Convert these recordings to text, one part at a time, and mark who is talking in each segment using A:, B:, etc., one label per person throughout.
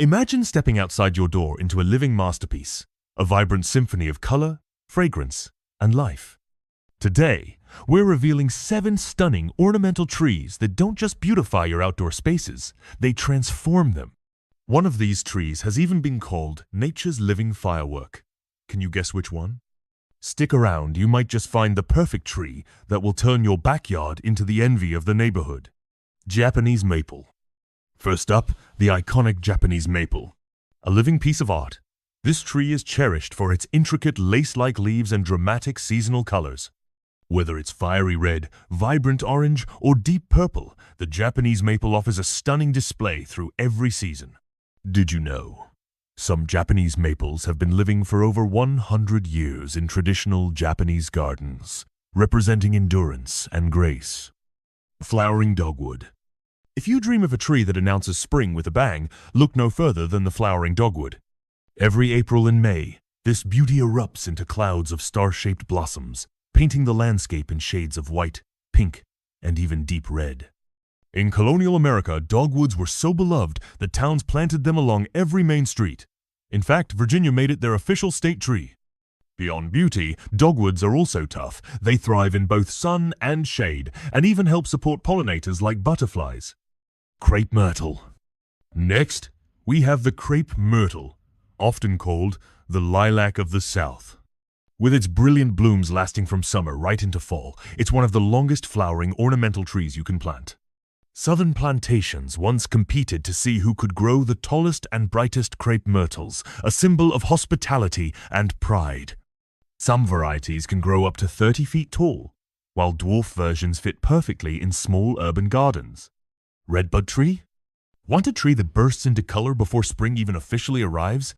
A: Imagine stepping outside your door into a living masterpiece, a vibrant symphony of color, fragrance, and life. Today, we're revealing 7 stunning ornamental trees that don't just beautify your outdoor spaces, they transform them. One of these trees has even been called nature's living firework. Can you guess which one? Stick around, you might just find the perfect tree that will turn your backyard into the envy of the neighborhood. Japanese Maple. First up, the iconic Japanese maple. A living piece of art. This tree is cherished for its intricate lace-like leaves and dramatic seasonal colors. Whether it's fiery red, vibrant orange, or deep purple, the Japanese maple offers a stunning display through every season. Did you know? Some Japanese maples have been living for over 100 years in traditional Japanese gardens, representing endurance and grace. Flowering dogwood. If you dream of a tree that announces spring with a bang, look no further than the flowering dogwood. Every April and May, this beauty erupts into clouds of star-shaped blossoms, painting the landscape in shades of white, pink, and even deep red. In colonial America, dogwoods were so beloved that towns planted them along every main street. In fact, Virginia made it their official state tree. Beyond beauty, dogwoods are also tough. They thrive in both sun and shade, and even help support pollinators like butterflies. Crepe myrtle. Next, we have the crepe myrtle, often called the lilac of the South. With its brilliant blooms lasting from summer right into fall, it's one of the longest flowering ornamental trees you can plant. Southern plantations once competed to see who could grow the tallest and brightest crepe myrtles, a symbol of hospitality and pride. Some varieties can grow up to 30 feet tall, while dwarf versions fit perfectly in small urban gardens. Redbud tree? Want a tree that bursts into color before spring even officially arrives?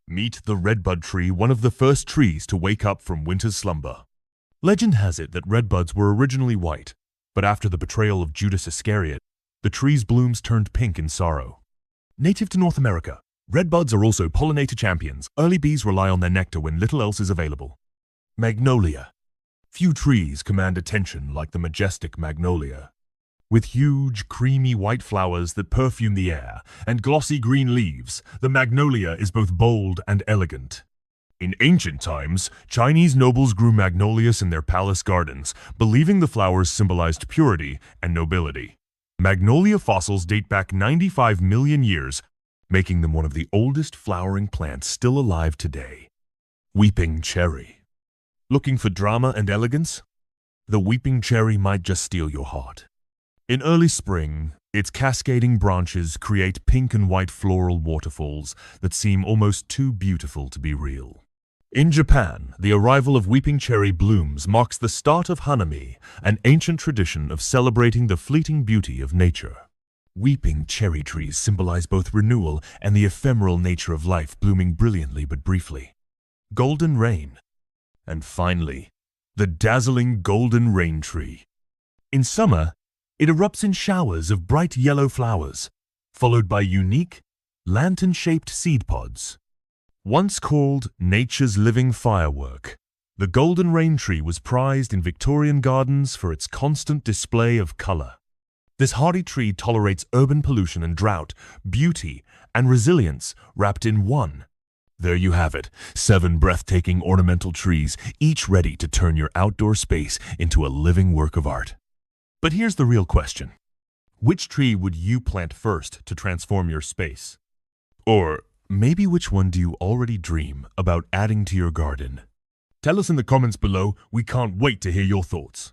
A: Meet the redbud tree, one of the first trees to wake up from winter's slumber. Legend has it that redbuds were originally white, but after the betrayal of Judas Iscariot, the tree's blooms turned pink in sorrow. Native to North America, redbuds are also pollinator champions. Early bees rely on their nectar when little else is available. Magnolia. Few trees command attention like the majestic magnolia. With huge, creamy white flowers that perfume the air and glossy green leaves, the magnolia is both bold and elegant. In ancient times, Chinese nobles grew magnolias in their palace gardens, believing the flowers symbolized purity and nobility. Magnolia fossils date back 95 million years, making them one of the oldest flowering plants still alive today. Weeping cherry. Looking for drama and elegance? The weeping cherry might just steal your heart. In early spring, its cascading branches create pink and white floral waterfalls that seem almost too beautiful to be real. In Japan, the arrival of weeping cherry blooms marks the start of Hanami, an ancient tradition of celebrating the fleeting beauty of nature. Weeping cherry trees symbolize both renewal and the ephemeral nature of life, blooming brilliantly but briefly. Golden rain. And finally, the dazzling golden rain tree. In summer, it erupts in showers of bright yellow flowers, followed by unique, lantern-shaped seed pods. Once called nature's living firework, the golden rain tree was prized in Victorian gardens for its constant display of color. This hardy tree tolerates urban pollution and drought, beauty, and resilience wrapped in one. There you have it, 7 breathtaking ornamental trees, each ready to turn your outdoor space into a living work of art. But here's the real question. Which tree would you plant first to transform your space? Or maybe which one do you already dream about adding to your garden? Tell us in the comments below. We can't wait to hear your thoughts.